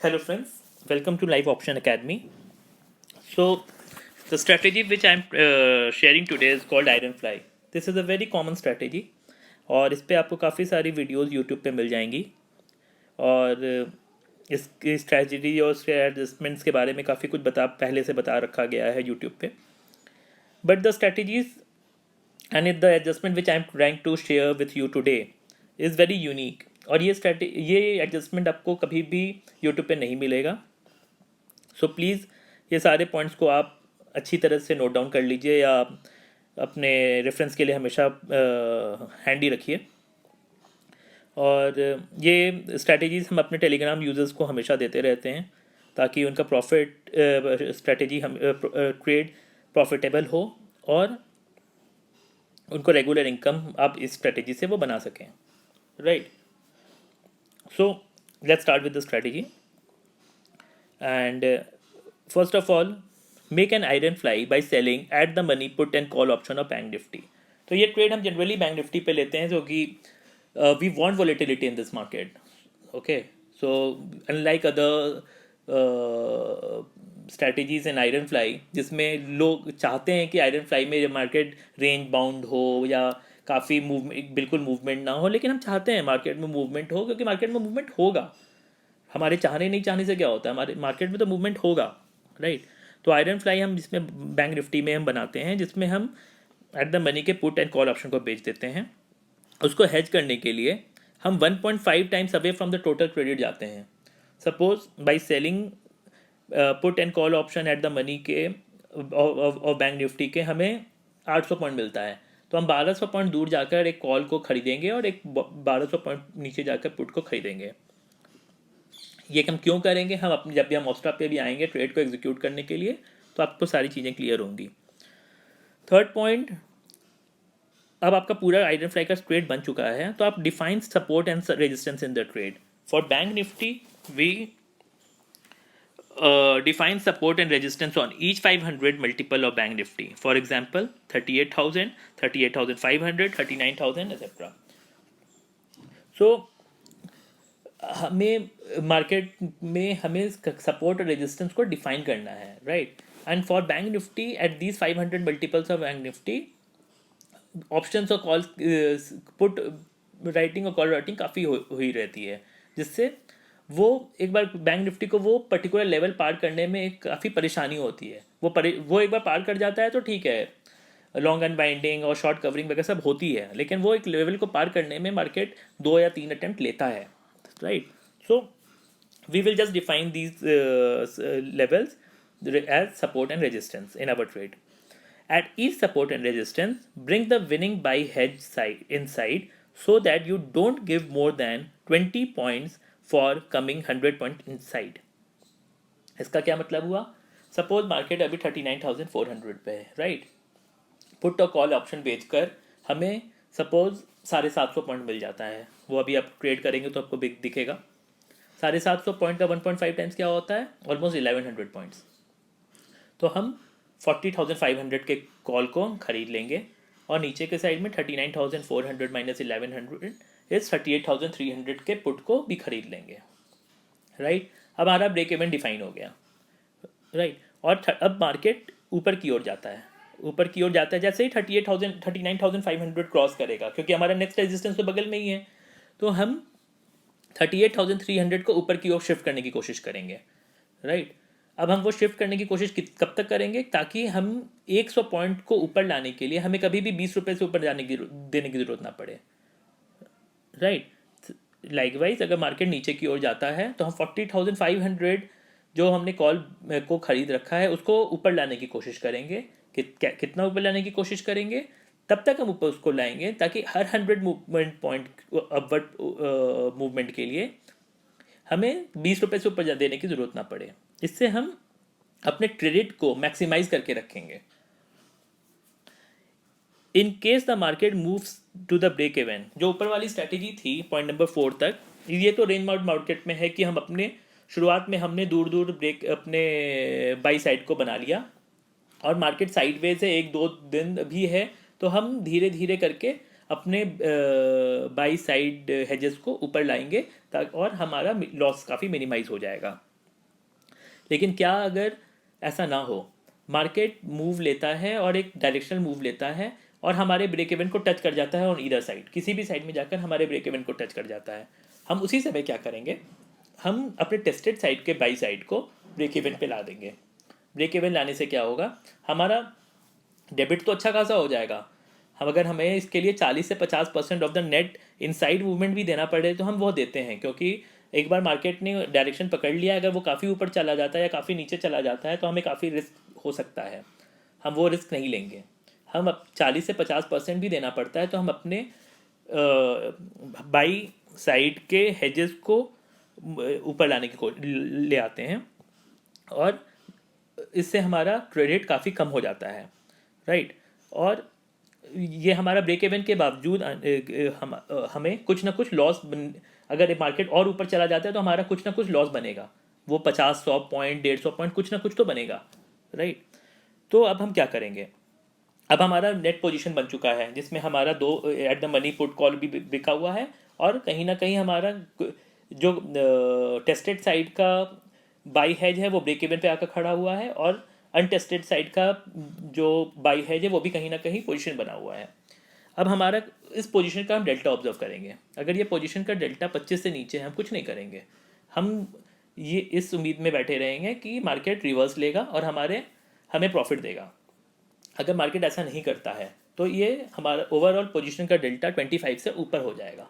Hello friends, welcome to Live Option Academy. So the strategy which I'm sharing today is called Iron Fly. This is a very common strategy और इस पे आपको काफ़ी सारी videos YouTube पे मिल जाएंगी और इसकी स्ट्रेटजी और इसके एडजस्टमेंट्स के बारे में काफ़ी कुछ पहले से बता रखा गया है यूट्यूब पे. But the strategies and the adjustment which I am trying to share with you today is very unique. और ये एडजस्टमेंट आपको कभी भी यूट्यूब पे नहीं मिलेगा. सो प्लीज़ ये सारे पॉइंट्स को आप अच्छी तरह से नोट डाउन कर लीजिए या अपने रेफरेंस के लिए हमेशा हैंडी रखिए. और ये स्ट्रैटेजीज़ हम अपने टेलीग्राम यूज़र्स को हमेशा देते रहते हैं ताकि उनका प्रॉफिट स्ट्रैटेजी हम ट्रेड प्रॉफिटेबल हो और उनको रेगुलर इनकम आप इस स्ट्रैटेजी से वो बना सकें. Right. So let's start with the strategy. And first of all, make an iron fly by selling at the money put and call option of Bank Nifty. तो ये ट्रेड हम generally bank Nifty पे लेते हैं क्योंकि we want volatility in this market. Okay. So unlike other strategies in iron fly जिसमें लोग चाहते हैं कि आयरन फ्लाई में मार्केट रेंज बाउंड हो या काफ़ी बिल्कुल मूवमेंट ना हो, लेकिन हम चाहते हैं मार्केट में मूवमेंट हो क्योंकि मार्केट में मूवमेंट होगा. हमारे चाहने नहीं चाहने से क्या होता है, हमारे मार्केट में तो मूवमेंट होगा. राइट. तो आयरन फ्लाई हम जिसमें बैंक निफ्टी में हम बनाते हैं जिसमें हम एट द मनी के पुट एंड कॉल ऑप्शन को बेच देते हैं. उसको हेज करने के लिए हम 1.5 times away from the total credit जाते हैं. Suppose by selling put and call option at the money के और बैंक निफ्टी के हमें 800 पॉइंट मिलता है, तो हम 1200 पॉइंट दूर जाकर एक कॉल को खरीदेंगे और एक 1200 पॉइंट नीचे जाकर पुट को खरीदेंगे. ये हम क्यों करेंगे, हम अपने जब भी हम ऑस्ट्रा पे भी आएंगे ट्रेड को एग्जीक्यूट करने के लिए तो आपको सारी चीज़ें क्लियर होंगी. थर्ड पॉइंट, अब आपका पूरा आयरन फ्लाई का ट्रेड बन चुका है तो आप define support and resistance in the trade. For Bank Nifty we define support and resistance on each 500 multiple of Bank Nifty. For example, 38,000, 38,500, 39,000, etc. So हमें मार्केट में हमें सपोर्ट और रेजिस्टेंस को डिफाइन करना है. Right. And for Bank Nifty at these 500 multiples of bank Nifty options और call put writing और call writing काफ़ी हुई रहती है जिससे वो एक बार बैंक निफ्टी को वो पर्टिकुलर लेवल पार करने में एक काफ़ी परेशानी होती है. वो एक बार पार कर जाता है तो ठीक है, लॉन्ग अनबाइंडिंग और शॉर्ट कवरिंग वगैरह सब होती है, लेकिन वो एक लेवल को पार करने में मार्केट 2 या 3 अटेम्प्ट लेता है. Right. So we will just define these levels as support and resistance in our trade. At each support and resistance, bring the winning buy hedge side inside so that you don't give more than 20 points for coming 100 point inside. इसका क्या मतलब हुआ? Suppose market अभी 39,400 पे है. Right. Put और call option बेचकर हमें सपोज 750 पॉइंट मिल जाता है. वो अभी आप ट्रेड करेंगे तो आपको दिखेगा. 750 पॉइंट का 1.5 टाइम्स क्या होता है? Almost 1100 points. तो हम 40,500 के कॉल को खरीद लेंगे और नीचे के साइड में 39,400 माइनस 1100 इस 38,300 के पुट को भी खरीद लेंगे. राइट. अब हमारा ब्रेक इवन डिफाइन हो गया. राइट. और अब मार्केट ऊपर की ओर जाता है जैसे ही 39,500 क्रॉस करेगा क्योंकि हमारा नेक्स्ट रेजिस्टेंस तो बगल में ही है, तो हम 38,300 को ऊपर की ओर शिफ्ट करने की कोशिश करेंगे. राइट. अब हम वो शिफ्ट करने की कोशिश कब तक करेंगे ताकि हम 100 पॉइंट को ऊपर लाने के लिए हमें कभी भी 20 रुपये से ऊपर देने की ज़रूरत ना पड़े. राइट. लाइकवाइज अगर मार्केट नीचे की ओर जाता है तो हम 40,500 जो हमने कॉल को खरीद रखा है उसको ऊपर लाने की कोशिश करेंगे. कितना ऊपर लाने की कोशिश करेंगे? तब तक हम ऊपर उसको लाएंगे ताकि हर 100 मूवमेंट पॉइंट अपवर्ड मूवमेंट के लिए हमें 20 रुपये से ऊपर देने की ज़रूरत ना पड़े. इससे हम अपने क्रेडिट को मैक्सिमाइज करके रखेंगे. In case the market moves to the break even, जो ऊपर वाली स्ट्रैटेजी थी पॉइंट नंबर 4 तक, ये तो रेंज बाउंड मार्केट में है कि हम अपने शुरुआत में हमने दूर दूर ब्रेक अपने बाई साइड को बना लिया और मार्केट साइडवेज है 1-2 दिन भी है तो हम धीरे धीरे करके अपने बाई साइड हेजेस को ऊपर लाएंगे और हमारा लॉस काफ़ी मिनिमाइज हो जाएगा. लेकिन क्या अगर ऐसा ना हो, मार्केट मूव लेता है और एक डायरेक्शनल मूव लेता है और हमारे ब्रेक इवन को टच कर जाता है ऑन ईदर साइड, किसी भी साइड में जाकर हमारे ब्रेक इवन को टच कर जाता है, हम उसी समय क्या करेंगे, हम अपने टेस्टेड साइड के बाई साइड को ब्रेक इवन पे ला देंगे। ब्रेक इवन लाने से क्या होगा, हमारा डेबिट तो अच्छा खासा हो जाएगा। हम अगर हमें इसके लिए 40 से 50% of the net inside movement भी देना पड़े तो हम वो देते हैं, क्योंकि एक बार मार्केट ने डायरेक्शन पकड़ लिया, अगर वो काफ़ी ऊपर चला जाता है या काफ़ी नीचे चला जाता है तो हमें काफ़ी रिस्क हो सकता है, हम वो रिस्क नहीं लेंगे। हम अब 40 से 50% भी देना पड़ता है तो हम अपने बाई साइड के हेजेस को ऊपर लाने की ले आते हैं, और इससे हमारा क्रेडिट काफ़ी कम हो जाता है, राइट। और ये हमारा ब्रेक इवन के बावजूद हमें कुछ ना कुछ लॉस अगर मार्केट और ऊपर चला जाता है तो हमारा कुछ ना कुछ लॉस बनेगा, वो 50-100 पॉइंट 150 पॉइंट कुछ ना कुछ तो बनेगा, राइट। तो अब हम क्या करेंगे, अब हमारा नेट पोजीशन बन चुका है जिसमें हमारा दो at the money put call भी बिका हुआ है, और कहीं ना कहीं हमारा जो टेस्टेड साइड का बाई हेज है वो ब्रेक इवन पे आकर खड़ा हुआ है, और अनटेस्टेड साइड का जो बाई हेज है वो भी कहीं ना कहीं पोजीशन बना हुआ है। अब हमारा इस पोजीशन का हम डेल्टा ऑब्जर्व करेंगे, अगर ये पोजीशन का डेल्टा 25 से नीचे है हम कुछ नहीं करेंगे, हम ये इस उम्मीद में बैठे रहेंगे कि मार्केट रिवर्स लेगा और हमें प्रॉफिट देगा। अगर मार्केट ऐसा नहीं करता है तो ये हमारा ओवरऑल पोजीशन का डेल्टा 25 से ऊपर हो जाएगा।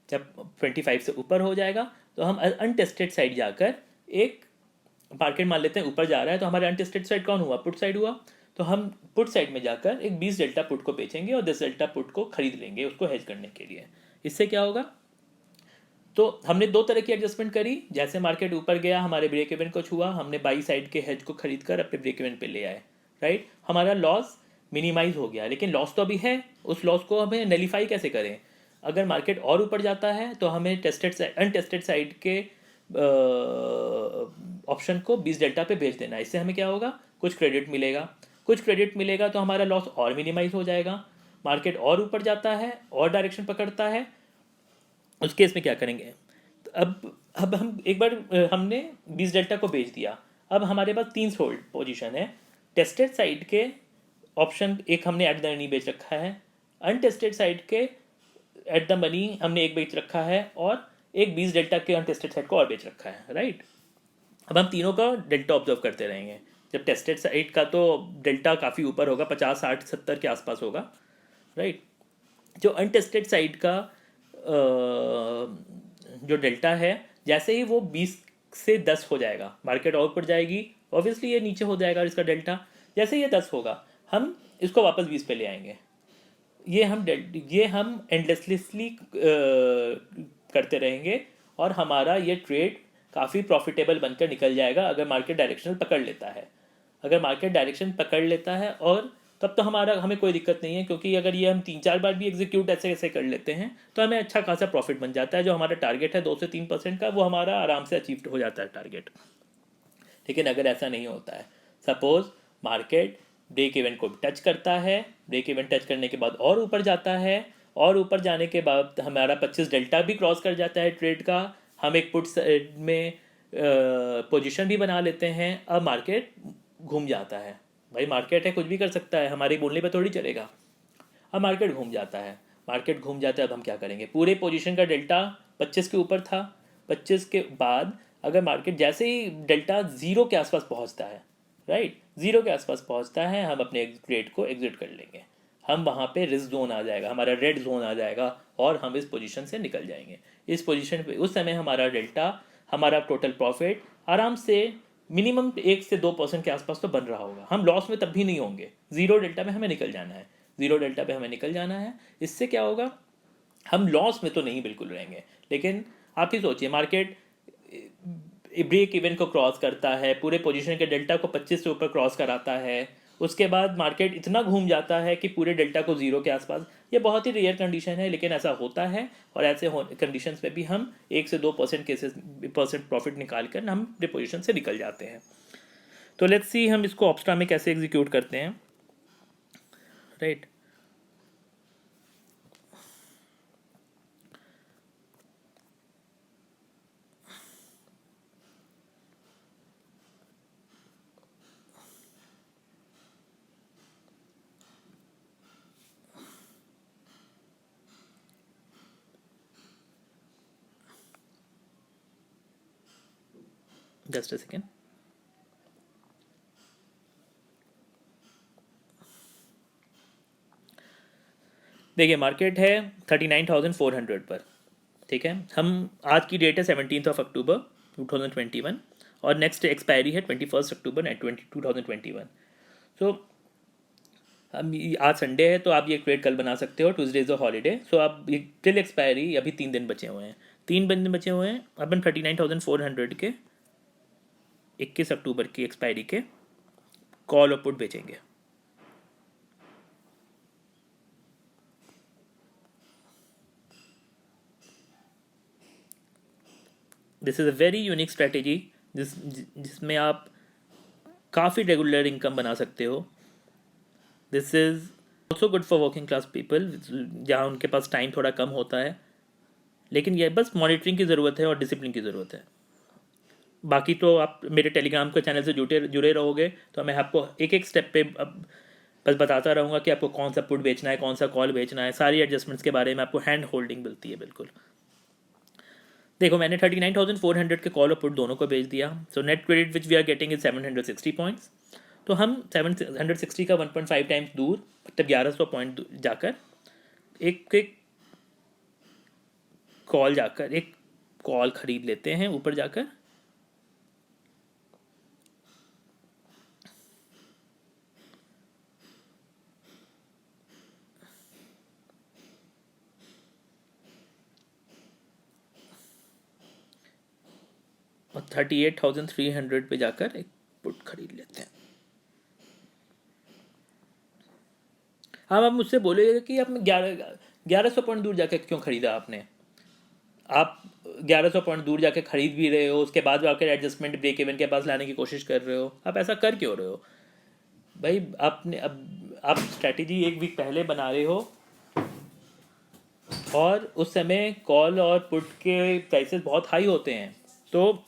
जब 25 से ऊपर हो जाएगा तो हम अनटेस्टेड साइड जाकर एक मार्केट मान लेते हैं ऊपर जा रहा है तो हमारे अनटेस्टेड साइड कौन हुआ, पुट साइड हुआ, तो हम पुट साइड में जाकर एक 20 डेल्टा पुट को बेचेंगे और 10 डेल्टा पुट को खरीद लेंगे उसको हेज करने के लिए। इससे क्या होगा, तो हमने दो तरह की एडजस्टमेंट करी, जैसे मार्केट ऊपर गया हमारे ब्रेक इवन को छुआ, हमने बाई साइड के हेज को खरीद कर अपने ब्रेक इवन पे ले आए, राइट। हमारा लॉस मिनिमाइज हो गया, लेकिन लॉस तो अभी है, उस लॉस को हमें नलीफाई कैसे करें, अगर मार्केट और ऊपर जाता है तो हमें अनटेस्टेड साइड के ऑप्शन को 20 डेल्टा पे भेज देना, इससे हमें क्या होगा, कुछ क्रेडिट मिलेगा, कुछ क्रेडिट मिलेगा तो हमारा लॉस और मिनिमाइज हो जाएगा। मार्केट और ऊपर जाता है और डायरेक्शन पकड़ता है, उस केस में क्या करेंगे, अब हम एक बार हमने 20 डेल्टा को बेच दिया, अब हमारे पास 3 होल्ड पोजीशन है, टेस्टेड साइड के ऑप्शन एक हमने एट द मनी बेच रखा है, अनटेस्टेड साइड के एट द मनी हमने एक बेच रखा है, और एक 20 डेल्टा के अनटेस्टेड साइड को और बेच रखा है, राइट। अब हम तीनों का डेल्टा ऑब्जर्व करते रहेंगे, जब टेस्टेड साइड का तो डेल्टा काफ़ी ऊपर होगा, 50 60 70 के आसपास होगा, राइट। जो अनटेस्टेड साइड का जो डेल्टा है, जैसे ही वो 20 से 10 हो जाएगा मार्केट और ऊपर जाएगी, ऑब्वियसली ये नीचे हो जाएगा इसका डेल्टा, जैसे ही ये 10 होगा हम इसको वापस 20 पे ले आएंगे। ये हम एंडलेसली करते रहेंगे और हमारा ये ट्रेड काफ़ी प्रॉफिटेबल बनकर निकल जाएगा अगर मार्केट डायरेक्शनल पकड़ लेता है। अगर मार्केट डायरेक्शन पकड़ लेता है और तब तो हमें कोई दिक्कत नहीं है, क्योंकि अगर ये हम 3-4 बार भी एग्जीक्यूट ऐसे ऐसे कर लेते हैं तो हमें अच्छा खासा प्रॉफिट बन जाता है, जो हमारा टारगेट है 2 से 3% का वो हमारा आराम से अचीव हो जाता है टारगेट। लेकिन अगर ऐसा नहीं होता है, सपोज मार्केट ब्रेक इवन को टच करता है, ब्रेक इवन टच करने के बाद और ऊपर जाता है, और ऊपर जाने के बाद हमारा 25 डेल्टा भी क्रॉस कर जाता है ट्रेड का, हम एक पुट में पोजीशन भी बना लेते हैं, अब मार्केट घूम जाता है, भाई मार्केट है कुछ भी कर सकता है, हमारे बोलने पे थोड़ी चलेगा। अब मार्केट घूम जाता है, मार्केट घूम जाता है, अब हम क्या करेंगे, पूरे पोजीशन का डेल्टा 25 के ऊपर था, 25 के बाद अगर मार्केट जैसे ही डेल्टा 0 के आसपास पहुंचता है, राइट, 0 के आसपास पहुंचता है, हम अपने ट्रेड को एग्जिट कर लेंगे, हम वहाँ पे रिस्क जोन आ जाएगा, हमारा रेड जोन आ जाएगा और हम इस पोजीशन से निकल जाएंगे। इस पोजीशन पे उस समय हमारा डेल्टा, हमारा टोटल प्रॉफिट आराम से मिनिमम 1 से 2% के आसपास तो बन रहा होगा, हम लॉस में तब भी नहीं होंगे, 0 डेल्टा में हमें निकल जाना है, 0 डेल्टा पे हमें निकल जाना है। इससे क्या होगा, हम लॉस में तो नहीं बिल्कुल रहेंगे, लेकिन आप ही सोचिए मार्केट ब्रेक इवन को क्रॉस करता है, पूरे पोजीशन के डेल्टा को 25 से ऊपर क्रॉस कराता है, उसके बाद मार्केट इतना घूम जाता है कि पूरे डेल्टा को 0 के आसपास, ये बहुत ही रेयर कंडीशन है लेकिन ऐसा होता है, और ऐसे कंडीशंस में भी हम 1 से 2% केसेस परसेंट प्रॉफिट निकाल कर हम अपने पोजीशन से निकल जाते हैं। तो लेट्स सी हम इसको ऑप्स्ट्रा में कैसे एग्जीक्यूट करते हैं, राइट। Just a second. देखिए मार्केट है 39,400 पर, ठीक है। हम आज की डेट है 17 अक्टूबर 2021 और नेक्स्ट एक्सपायरी है 21 अक्टूबर 2021। सो हम आज संडे है तो आप ये ट्रेड कल बना सकते हो, ट्यूसडे इज़ अ हॉलीडे। सो आप ये टिल एक्सपायरी अभी 3 दिन बचे हुए हैं, 3 दिन बचे हुए हैं। अपन 39,400 के 21 अक्टूबर की एक्सपायरी के कॉल और पुट बेचेंगे। This is a very unique strategy जिसमें आप काफ़ी रेगुलर इनकम बना सकते हो। This is also good for working class people जहाँ उनके पास टाइम थोड़ा कम होता है, लेकिन यह बस मॉनिटरिंग की ज़रूरत है और डिसिप्लिन की ज़रूरत है। बाकी तो आप मेरे टेलीग्राम के चैनल से जुड़े रहोगे तो मैं आपको एक एक स्टेप पे अब बस बताता रहूँगा कि आपको कौन सा पुट बेचना है, कौन सा कॉल बेचना है, सारी एडजस्टमेंट्स के बारे में आपको हैंड होल्डिंग मिलती है बिल्कुल। देखो मैंने 39,400 के कॉल और पुट दोनों को बेच दिया। So net credit which we are getting is 760 points. तो हम 760 का 1.5 टाइम्स दूर, मतलब 1100 पॉइंट जाकर एक कॉल खरीद लेते हैं ऊपर जाकर। और 38,300 पे जाकर एक पुट खरीद लेते हैं। हाँ, आप मुझसे बोलेगा कि आपने 1100 पॉइंट दूर जाकर क्यों खरीदा आपने। आप 1100 पॉइंट दूर जाके खरीद भी रहे हो, उसके बाद आकर एडजस्टमेंट ब्रेक इवन के पास लाने की कोशिश कर रहे हो। आप ऐसा कर क्यों रहे हो भाई। आपने अब आप स्ट्रैटेजी एक वीक पहले बना रहे हो और उस समय कॉल और पुट के प्राइसेस बहुत हाई होते हैं, तो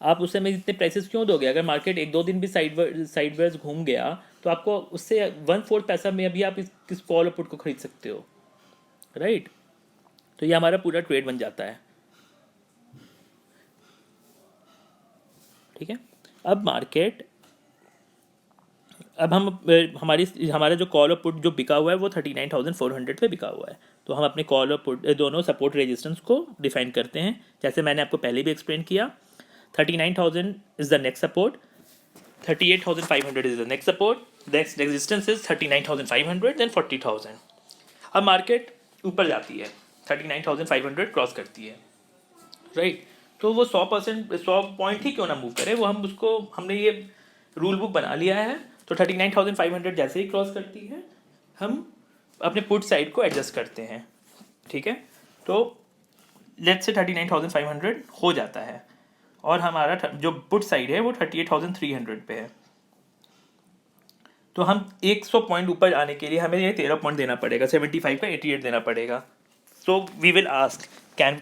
आप उस समय इतने प्राइसेस क्यों दोगे। अगर मार्केट 1-2 दिन भी साइडवेज घूम गया तो आपको उससे 1/4 पैसा में अभी आप किस कॉल और पुट को खरीद सकते हो, राइट। तो ये हमारा पूरा ट्रेड बन जाता है, ठीक है। अब मार्केट, अब हम हमारा जो कॉल और पुट जो बिका हुआ है वो 39,400 पे बिका हुआ है। तो हम अपने कॉल और पुट दोनों सपोर्ट रेजिस्टेंस को डिफाइन करते हैं, जैसे मैंने आपको पहले भी एक्सप्लेन किया। 39,000 is the next support, 38,500 is the next support, next resistance is 39,500, then 40,000। अब मार्केट ऊपर जाती है, 39,500 क्रॉस करती है, राइट। तो वो 100 पॉइंट ही क्यों ना मूव करे, वो हमने ये रूल बुक बना लिया है। तो 39,500 जैसे ही क्रॉस करती है हम अपने पुट साइड को एडजस्ट करते हैं, ठीक है। तो लेट्स से 39,500 हो जाता है और हमारा जो पुट साइड है वो 38,300 पे है। तो हम 100 पॉइंट ऊपर आने के लिए हमें ये 13 पॉइंट देना पड़ेगा, 75 का 88 देना पड़ेगा। So we will ask can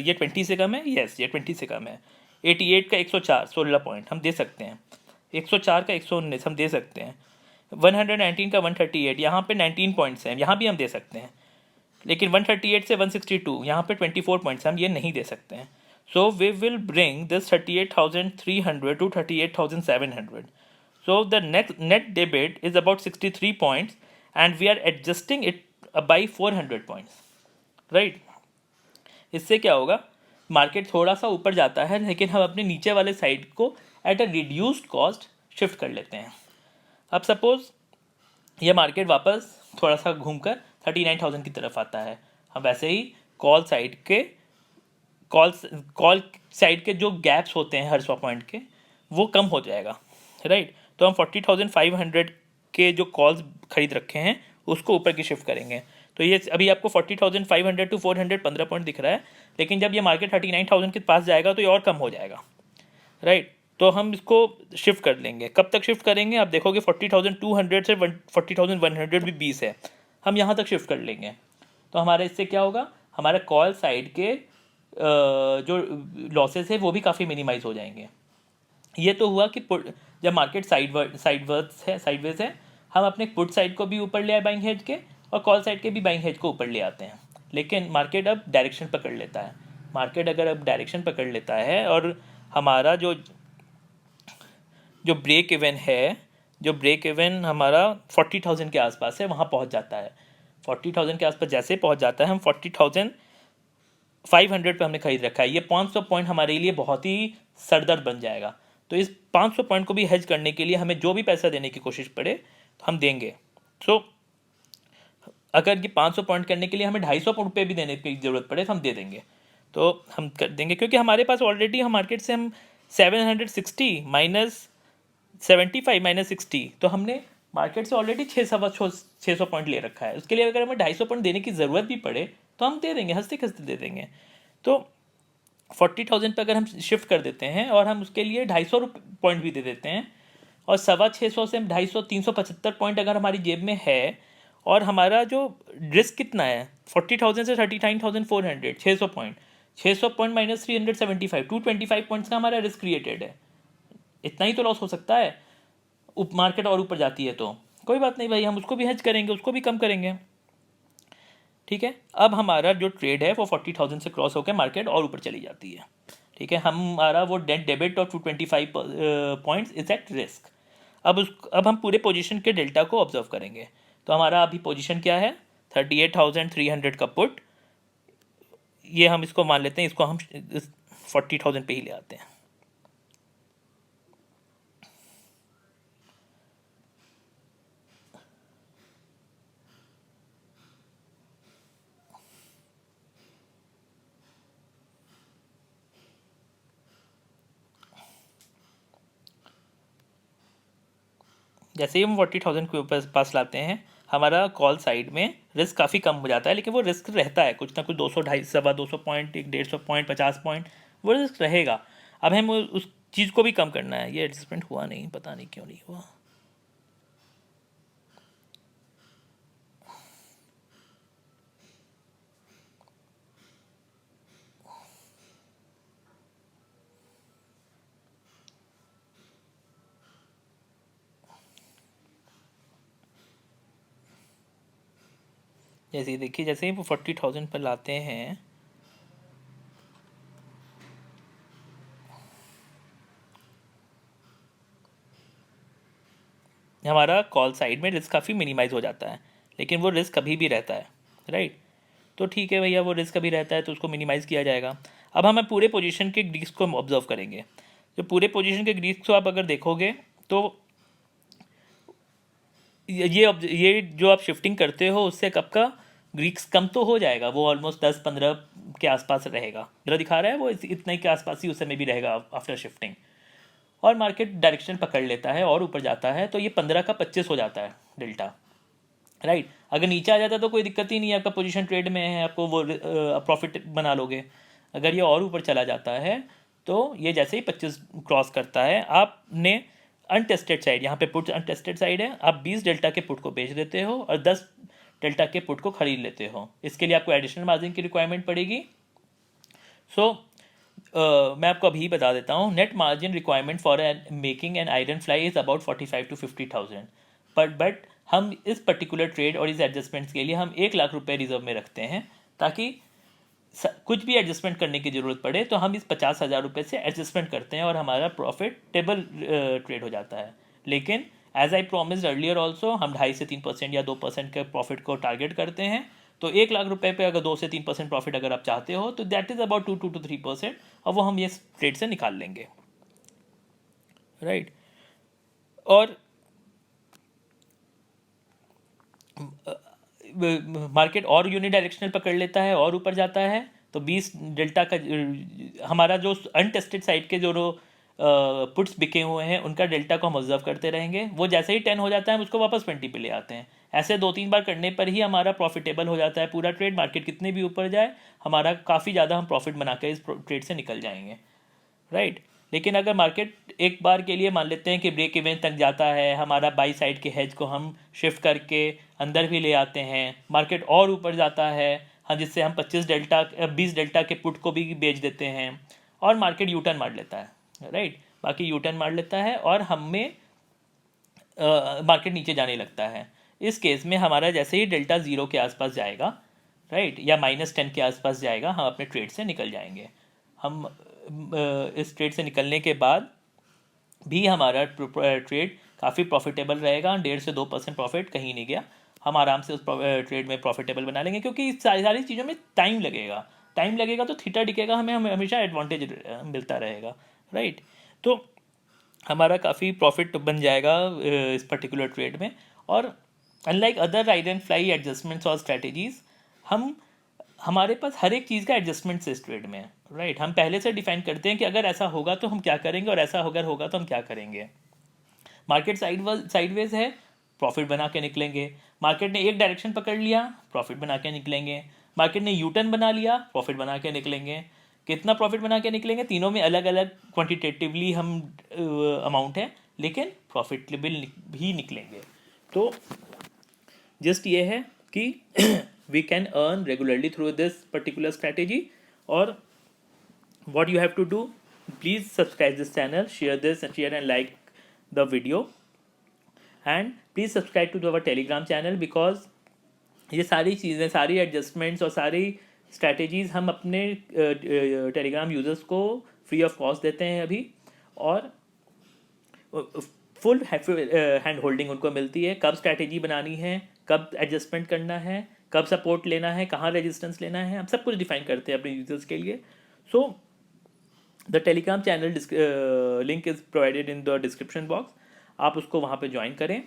ये 20 से कम है, यस ये 20 से कम है। 88 का 104 16 पॉइंट हम दे सकते हैं, 104 का 119 हम दे सकते हैं, 119 का 138 यहाँ पे 19 पॉइंट्स हैं, यहाँ भी हम दे सकते हैं। लेकिन 138 से 162 यहाँ पे 24 पॉइंट्स हम ये नहीं दे सकते हैं। So we will bring this 38,300 to 38,700। So the next net debit is about 63 points and we are adjusting it by 400 points, right। इससे क्या होगा, मार्केट थोड़ा सा ऊपर जाता है लेकिन हम अपने नीचे वाले साइड को at a reduced cost shift कर लेते हैं। अब सपोज ये मार्केट वापस थोड़ा सा घूमकर 39,000 की तरफ आता है, हम वैसे ही कॉल साइड के जो गैप्स होते हैं हर 100 पॉइंट के वो कम हो जाएगा, राइट। तो हम 40,500 के जो कॉल्स खरीद रखे हैं उसको ऊपर की शिफ्ट करेंगे। तो ये अभी आपको 40,500 टू 400 15 पॉइंट दिख रहा है, लेकिन जब ये मार्केट 39,000 के पास जाएगा तो ये और कम हो जाएगा, राइट। तो हम इसको शिफ्ट कर लेंगे। कब तक शिफ्ट करेंगे आप देखोगे, 40,200 से 40,100 भी 20 है, हम यहाँ तक शिफ्ट कर लेंगे। तो हमारा इससे क्या होगा, हमारा कॉल साइड के जो लॉसेस है वो भी काफ़ी मिनिमाइज हो जाएंगे। ये तो हुआ कि जब मार्केट साइडवेज है हम अपने पुट साइड को भी ऊपर ले आए बाइंग हेज के, और कॉल साइड के भी बाइंग हेज को ऊपर ले आते हैं। लेकिन मार्केट अब डायरेक्शन पकड़ लेता है, मार्केट अगर अब डायरेक्शन पकड़ लेता है और हमारा जो ब्रेक इवन है, जो ब्रेक इवन हमारा 40,000 के आसपास है, वहाँ पहुँच जाता है। 40,000 के आसपास जैसे पहुँच जाता है, हम 40,500 पे हमने खरीद रखा है। ये 500 पॉइंट हमारे लिए बहुत ही सरदर्द बन जाएगा। तो इस 500 पॉइंट को भी हेज करने के लिए हमें जो भी पैसा देने की कोशिश पड़े तो हम देंगे। सो अगर ये 500 पॉइंट करने के लिए हमें 250 रुपये भी देने की ज़रूरत पड़े तो हम दे देंगे, तो हम कर देंगे, क्योंकि हमारे पास ऑलरेडी हम मार्केट से हम 760 माइनस 75 माइनस 60, तो हमने मार्केट से ऑलरेडी 600 पॉइंट ले रखा है। उसके लिए अगर हमें 250 पॉइंट देने की ज़रूरत भी पड़े तो हम दे देंगे, हंसते खसते दे देंगे। तो 40,000 पे अगर हम शिफ्ट कर देते हैं और हम उसके लिए 250 पॉइंट भी दे देते हैं, और 625 से 250 375 पॉइंट अगर हमारी जेब में है, और हमारा जो रिस्क कितना है 40,000 से 39,400, 600 पॉइंट, 600 पॉइंट माइनस 375, 225 पॉइंट्स का हमारा रिस्क क्रिएटेड है। इतना ही तो लॉस हो सकता है, मार्केट और ऊपर जाती है तो कोई बात नहीं भाई, हम उसको भी हेज करेंगे, उसको भी कम करेंगे। ठीक है, अब हमारा जो ट्रेड है वो 40,000 से क्रॉस होकर मार्केट और ऊपर चली जाती है। ठीक है, हमारा वो नेट डेबिट और 225 पॉइंट्स इज एट रिस्क। अब हम पूरे पोजीशन के डेल्टा को ऑब्जर्व करेंगे। तो हमारा अभी पोजीशन क्या है, 38,300 का पुट, ये हम इसको मान लेते हैं, इसको हम 40,000 पे ही ले आते हैं। जैसे ही हम 40,000 के ऊपर पास लाते हैं, हमारा कॉल साइड में रिस्क काफ़ी कम हो जाता है, लेकिन वो रिस्क रहता है कुछ ना कुछ, 200 250 200 पॉइंट, 150 पॉइंट, 50 पॉइंट, वो रिस्क रहेगा। अब हमें उस चीज़ को भी कम करना है। ये एडजस्टमेंट हुआ नहीं, पता नहीं क्यों नहीं हुआ। जैसे देखिए, जैसे ही वो 40,000 पर लाते हैं, हमारा कॉल साइड में रिस्क काफ़ी मिनिमाइज हो जाता है, लेकिन वो रिस्क कभी भी रहता है, राइट। तो ठीक है भैया, वो रिस्क कभी रहता है तो उसको मिनिमाइज़ किया जाएगा। अब हमें पूरे पोजीशन के ग्रीक्स को ऑब्जर्व करेंगे। तो पूरे पोजीशन के ग्रीक्स को आप अगर देखोगे तो ये जो आप शिफ्टिंग करते हो उससे कब का ग्रीक्स कम तो हो जाएगा, वो ऑलमोस्ट 10-15 के आसपास रहेगा। मेरा दिखा रहा है वो इतने के आसपास ही उस समय भी रहेगा आफ्टर शिफ्टिंग, और मार्केट डायरेक्शन पकड़ लेता है और ऊपर जाता है, तो ये 15 का 25 हो जाता है डेल्टा, राइट। अगर नीचे आ जाता है तो कोई दिक्कत ही नहीं है, आपका पोजीशन ट्रेड में है, आपको वो प्रॉफिट बना लोगे। अगर ये और ऊपर चला जाता है तो ये जैसे ही 25 क्रॉस करता है, आपने अनटेस्टेड साइड, यहाँ पे पुट अनटेस्टेड साइड है, आप 20 डेल्टा के पुट को बेच देते हो और 10 डेल्टा के पुट को खरीद लेते हो। इसके लिए आपको एडिशनल मार्जिन की रिक्वायरमेंट पड़ेगी। सो मैं आपको अभी बता देता हूँ, net margin requirement for making an iron fly is about 45 to 50,000, but हम इस पर्टिकुलर ट्रेड और इस एडजस्टमेंट्स के लिए हम 1 लाख रुपए रिजर्व में रखते हैं, ताकि कुछ भी एडजस्टमेंट करने की ज़रूरत पड़े तो हम इस 50,000 रुपये से एडजस्टमेंट करते हैं और हमारा प्रॉफिटेबल ट्रेड हो जाता है। लेकिन as I promised earlier also, हम 2.5 से 3% या 2% के प्रॉफिट को टारगेट करते हैं। तो 1 लाख रुपए पे अगर 2 से 3% प्रॉफिट अगर आप चाहते हो तो दैट इज़ अबाउट 2 to 3%, और वो हम ये ट्रेड से निकाल लेंगे, राइट। और मार्केट और यूनिडायरेक्शनल पकड़ लेता है और ऊपर जाता है, तो 20 डेल्टा का हमारा जो अनटेस्टेड साइड के जो पुट्स बिके हुए हैं उनका डेल्टा को हम ऑब्जर्व करते रहेंगे। वो जैसे ही 10 हो जाता है हम उसको वापस 20 पे ले आते हैं। ऐसे 2-3 बार करने पर ही हमारा प्रॉफिटेबल हो जाता है पूरा ट्रेड। मार्केट कितने भी ऊपर जाए, हमारा काफ़ी ज़्यादा हम प्रॉफिट बना के इस ट्रेड से निकल जाएंगे, राइट। लेकिन अगर मार्केट एक बार के लिए मान लेते हैं कि ब्रेक इवन तक जाता है, हमारा बाई साइड के हेज को हम शिफ्ट करके अंदर भी ले आते हैं, मार्केट और ऊपर जाता है, हाँ, जिससे हम 20 डेल्टा के पुट को भी बेच देते हैं और मार्केट यू टर्न मार लेता है, राइट। बाकी यू टर्न मार लेता है और हमें मार्केट नीचे जाने लगता है। इस केस में हमारा जैसे ही डेल्टा 0 के आसपास जाएगा, राइट, या -10 के आसपास जाएगा, हम अपने ट्रेड से निकल जाएंगे। हम इस ट्रेड से निकलने के बाद भी हमारा ट्रेड काफ़ी प्रॉफिटेबल रहेगा, 1.5 से 2% प्रॉफिट कहीं नहीं गया, हम आराम से उस ट्रेड में प्रॉफिटेबल बना लेंगे, क्योंकि सारी सारी चीज़ों में टाइम लगेगा तो थीटा दिखेगा, हमें हमेशा एडवांटेज मिलता रहेगा, राइट। तो हमारा काफ़ी प्रॉफिट बन जाएगा इस पर्टिकुलर ट्रेड में। और unlike other ride and fly adjustments और स्ट्रैटेजीज, हम हमारे पास हर एक चीज़ का एडजस्टमेंट्स इस ट्रेड में, राइट। हम पहले से डिफाइन करते हैं कि अगर ऐसा होगा तो हम क्या करेंगे और ऐसा अगर होगा तो हम क्या करेंगे। मार्केट साइडवेज है, प्रॉफिट बना के निकलेंगे। मार्केट ने एक डायरेक्शन पकड़ लिया, प्रॉफिट बना के निकलेंगे। मार्केट ने यू टर्न बना लिया, प्रॉफिट बना के निकलेंगे। कितना प्रॉफिट बना के निकलेंगे, तीनों में अलग अलग क्वांटिटेटिवली हम अमाउंट है, लेकिन प्रॉफिटेबल भी निकलेंगे। तो जस्ट ये है कि we can earn regularly through this particular strategy. और what you have to do, please subscribe this channel, share and like the video, and please subscribe to our telegram channel, because ये सारी चीज़ें, सारी adjustments और सारी strategies हम अपने Telegram users को फ्री ऑफ कॉस्ट देते हैं अभी। और फुल हैंड होल्डिंग उनको मिलती है, कब स्ट्रैटेजी बनानी है, कब एडजस्टमेंट करना है, कब सपोर्ट लेना है, कहाँ रेजिस्टेंस लेना है, हम सब कुछ डिफाइन करते हैं अपने यूज़र्स के लिए। So the Telegram channel link is provided in the description box, आप उसको वहाँ पे ज्वाइन करें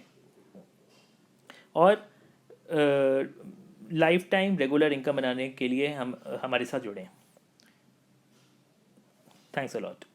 और लाइफ टाइम रेगुलर इनकम बनाने के लिए हम हमारे साथ जुड़ें। Thanks a lot.